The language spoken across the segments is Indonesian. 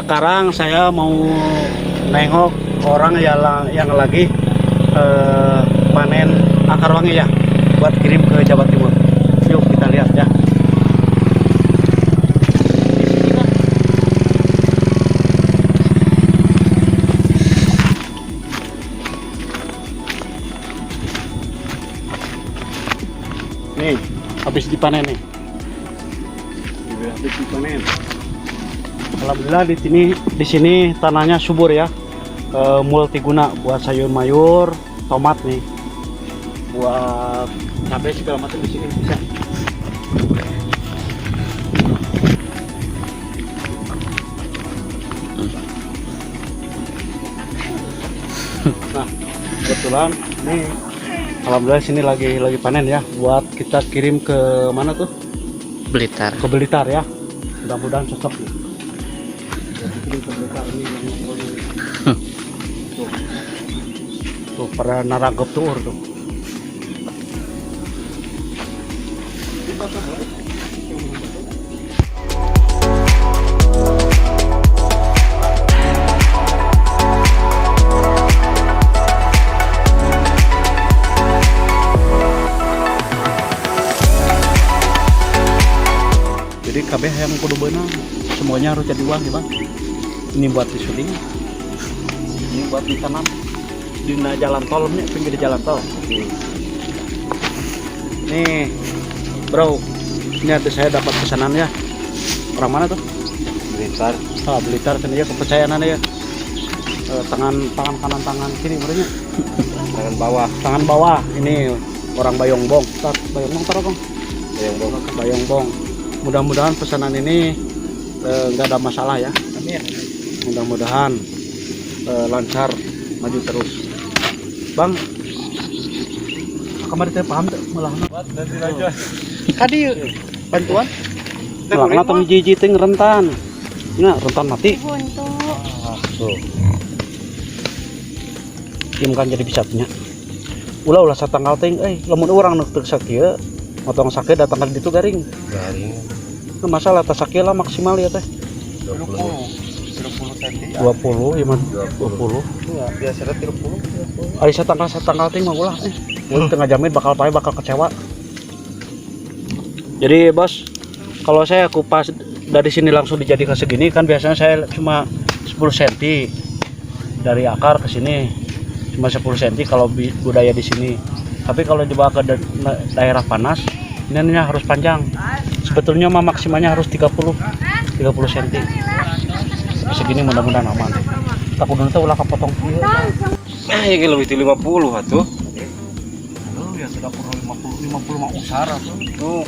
Sekarang saya mau nengok orang yang lagi panen akar wangi ya, buat kirim ke Jawa Timur. Yuk kita lihat ya. Nih, habis dipanen nih. Habis dipanen. Alhamdulillah di sini tanahnya subur ya, multiguna buat sayur mayur, tomat nih, buat cabai segala macam di sini bisa. Nah, kebetulan nih, alhamdulillah sini lagi panen ya, buat kita kirim ke mana tuh? Blitar. Ke Blitar ya. Mudah-mudahan cocok nih. Kirim ke Blitar ini tuh pada naragap tuh tuh. Jadi kabeh yang kudu beunang semuanya harus jadi uang ya bang. Ini buat disuling, ini buat ditanam di jalan tol nih, pinggir jalan tol. Nih bro, ini ada saya dapat pesanan ya. Orang mana tuh? Blitar. Ah, Blitar kan ya, kepercayaan ya. Tangan kanan tangan kiri berarti. Tangan bawah. Ini orang Bayongbong. Bayongbong taruh bang. Bayongbong. Mudah-mudahan pesanan ini nggak ada masalah ya. Mudah-mudahan lancar, maju terus. Bang, kemarin saya paham tuh melahna. Kadi bantuan. Melahna atau hiji ting rentan. Ini rentan mati. Tuh. Kim kan jadi bisa punya. Ulah satanggal ting, lamun orang nu teu sakieu, motong sakit datang ke ditu garing. Itu masalah tas sakit lah maksimal ya teh. 20 ya man. 20. Ya, biasanya 30. Ari satanggal ting mah ulah tengah jamin bakal kecewa. Jadi bos, kalau saya kupas dari sini langsung dijadikan segini kan biasanya saya cuma 10 cm dari akar ke sini cuma 10 cm kalau budaya di sini. Tapi kalau dibawa ke daerah panas ini harus panjang. Sebetulnya mah maksimalnya harus 30 cm. Segini mudah-mudahan aman. Takut nanti ulah kepotong kieu. Ya lebih di 50 atuh. Ya sudah 50 mah usar atuh. Tuh.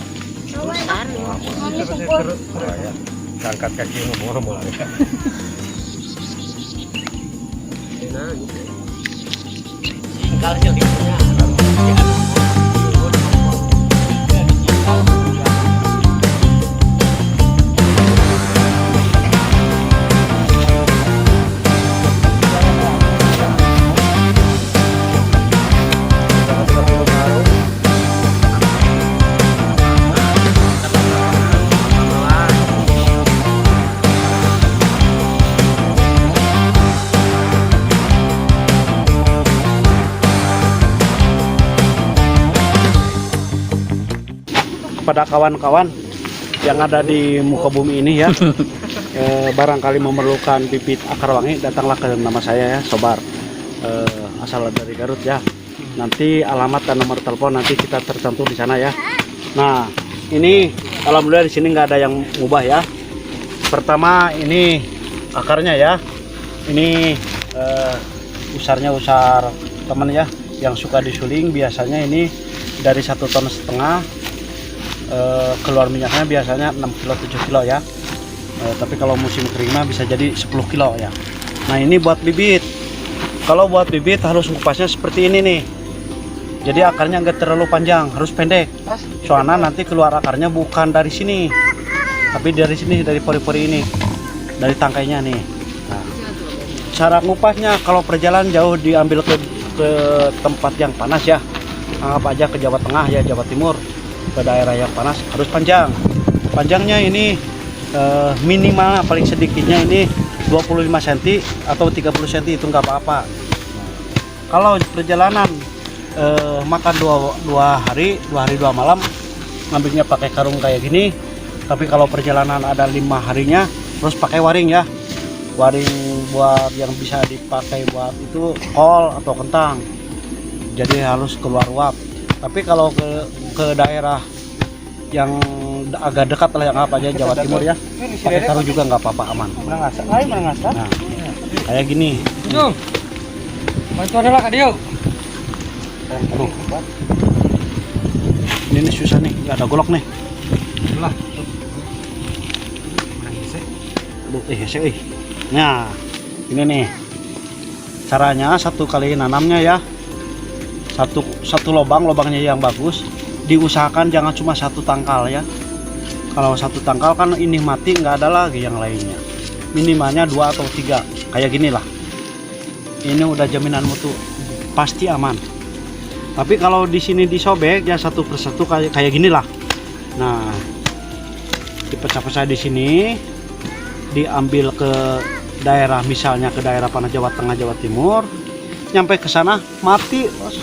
Angkat kaki ngomong ya. Kalau jadi pada kawan-kawan yang ada di muka bumi ini ya, barangkali memerlukan bibit akar wangi, datanglah ke nama saya ya, Sobar, asal dari Garut ya. Nanti alamat dan nomor telepon nanti kita tertentu di sana ya. Nah ini alhamdulillah di sini nggak ada yang mubah ya. Pertama ini akarnya ya, ini usarnya usar teman ya yang suka disuling, biasanya ini dari 1,5 ton. Keluar minyaknya biasanya 6 kilo 7 kilo ya, tapi kalau musim kering mah bisa jadi 10 kilo ya. Nah ini buat bibit. Kalau buat bibit harus ngupasnya seperti ini nih, jadi akarnya nggak terlalu panjang, harus pendek, soalnya nanti keluar akarnya bukan dari sini tapi dari sini, dari pori-pori ini, dari tangkainya nih. Nah, cara ngupasnya kalau perjalanan jauh diambil ke tempat yang panas ya, anggap aja ke Jawa Tengah ya, Jawa Timur, ke daerah yang panas harus panjang. Panjangnya ini minimal paling sedikitnya ini 25 cm atau 30 cm itu nggak apa-apa. Kalau perjalanan makan dua hari 2 malam, ngambilnya pakai karung kayak gini. Tapi kalau perjalanan ada 5 harinya, terus pakai waring ya. Waring buat yang bisa dipakai buat itu kol atau kentang. Jadi harus keluar uap. Tapi kalau ke daerah yang agak dekat lah, yang apa aja Jawa Timur ya, pakai karung juga nggak apa-apa, aman. Nah, kayak gini. Bantu adalah Kak Dio. Aduh. Ini nih susah nih, nggak ada golok nih. Lah. Aduh, Nah, ini nih caranya. Satu kali nanamnya ya, satu lubangnya yang bagus. Diusahakan jangan cuma satu tangkal ya. Kalau satu tangkal kan ini mati, nggak ada lagi yang lainnya. Minimalnya 2 atau 3 kayak gini lah. Ini udah jaminan mutu, pasti aman. Tapi kalau di sini disobek ya satu persatu kayak gini lah. Nah, dipecah-pecah di sini, diambil ke daerah, misalnya ke daerah Panah Jawa Tengah, Jawa Timur, nyampe ke sana mati, bos.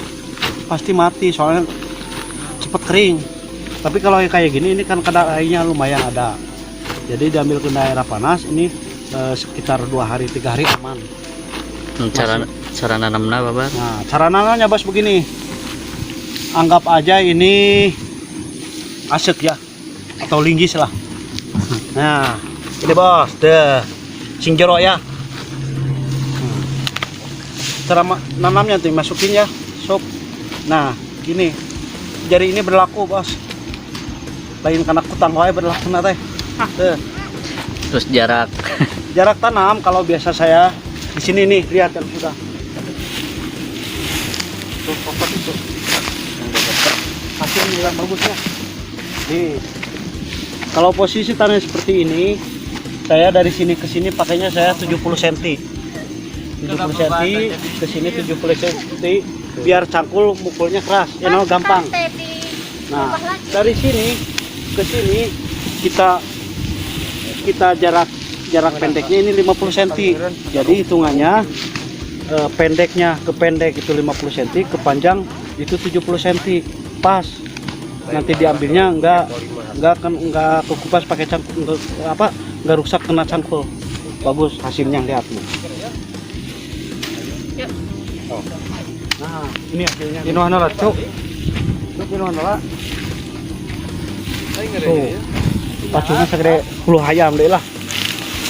Pasti mati soalnya cepet kering. Tapi kalau kayak gini, ini kan kadar airnya lumayan ada, jadi diambil ke daerah panas ini sekitar 2 hari 3 hari aman. Cara nanamnya Bapak? Nah, cara nanamnya bos begini. Anggap aja ini asek ya, atau linggis lah. Nah, ini bos, deh sing jeruk ya. Cara nanamnya tuh masukin ya, sob. Nah, gini. Jari ini berlaku bos. Lain karena kutang wae berlaku teh. Terus jarak Jarak tanam kalau biasa saya di sini nih, lihat kan sudah. Tuh pokok itu. Hasilnya yang bagus ya. Nih. Kalau posisi tanah seperti ini, saya dari sini ke sini pakainya saya 70 cm. 70 cm ke sini 70 cm biar cangkul mukulnya keras, ya no, gampang. Nah, dari sini ke sini kita jarak pendeknya ini 50 cm. Jadi hitungannya pendeknya ke pendek itu 50 cm, ke panjang itu 70 cm. Pas. Nanti diambilnya enggak kekupas pakai cangkul, enggak rusak kena cangkul. Bagus hasilnya, lihat nih. Oh. Nah, ini hasilnya. Ini mana lah, Cuk? Ini mana lah? Tuh. Pacunya segede puluh ayam deh lah.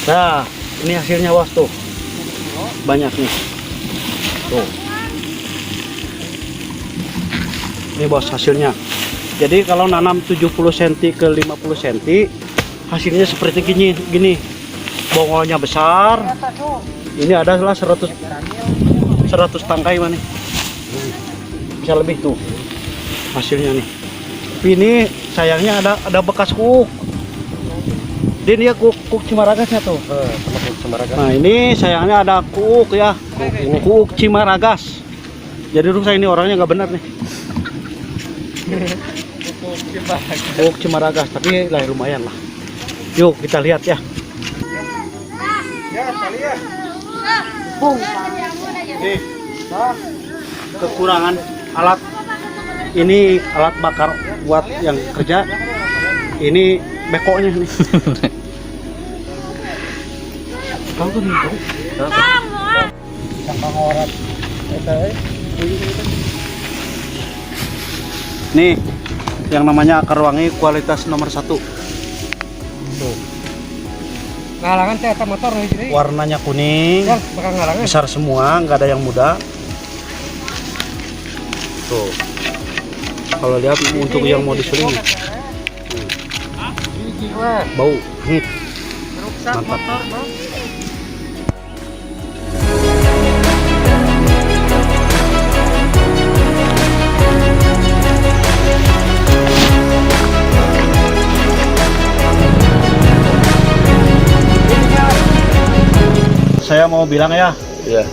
Nah, ini hasilnya bos tuh. Banyak nih. Tuh. Ini bos hasilnya. Jadi kalau nanam 70 cm ke 50 cm, hasilnya seperti gini. Bongolnya besar. Ini adalah 100 tangkai mana? Bisa lebih tuh hasilnya nih. Tapi ini sayangnya ada bekas kuk. Dia kuk Cimaragasnya tuh. Nah, ini sayangnya ada kuk ya. Kuk Cimaragas. Jadi rusak, ini orangnya nggak benar nih. Kuk Cimaragas, tapi lah lumayan lah. Yuk kita lihat ya. Nih, kekurangan alat ini, alat bakar buat yang kerja ini bekoknya nih. Kamu tuh nih, sampah orang. Nih, yang namanya akar wangi kualitas nomor 1. Tuh. Ngalangan teh eta motor nih sini. Warnanya kuning, Ya, bakal ngalangan. besar semua, nggak ada yang muda. Tuh. Kalau lihat untuk yang mau diseling, bau, hit, mantap. Saya mau bilang ya,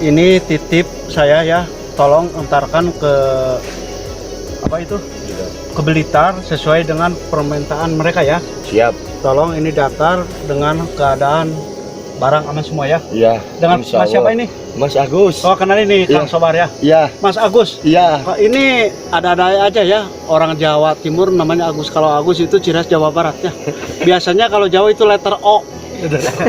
ini titip saya ya, tolong antarkan ke apa itu? Ke Blitar sesuai dengan permintaan mereka ya. Siap. Tolong ini datar dengan keadaan barang aman semua ya. Iya. Dengan insya Mas siapa Allah. ini? Mas Agus. Oh, kenal ini Kang Iya. Sobar ya. Iya. Mas Agus. Iya. Kok ini ada-ada aja ya, orang Jawa Timur namanya Agus. Kalau Agus itu ciri khas Jawa Barat ya. Biasanya kalau Jawa itu letter O.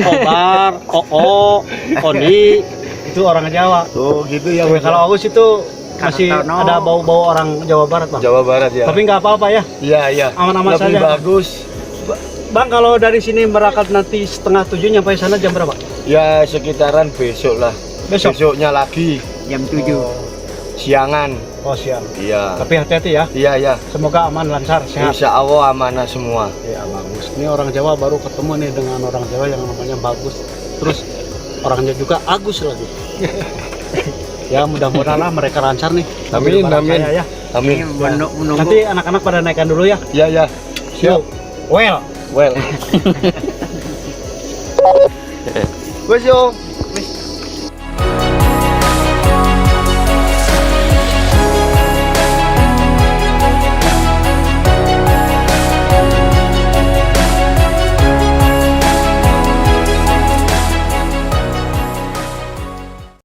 Obar, Oo, Oni, itu orang Jawa. Oh gitu ya. Oke, kalau Agus itu masih ada bau-bau orang Jawa Barat, Bang. Jawa Barat ya. Tapi nggak apa-apa ya. Iya iya. Aman-aman Lebih saja. bagus. Bang, kalau dari sini berangkat nanti 6:30 nyampe sana jam berapa? Ya sekitaran besok lah. Besok? Besoknya lagi Jam 7. siangan. Oh, siang. Iya. Tapi hati-hati ya. Iya iya. Semoga aman, lancar, sehat. Insya Allah amanah semua. Ya, bagus. Ini orang Jawa baru ketemu nih dengan orang Jawa yang namanya Bagus. Terus orangnya juga Agus lagi. Ya, mudah-mudahan lah mereka lancar nih. Amin, Barang amin. saya ya. Amin. Nanti anak-anak pada naikkan dulu ya. Iya iya. Siap. Well. Well. Wes yo.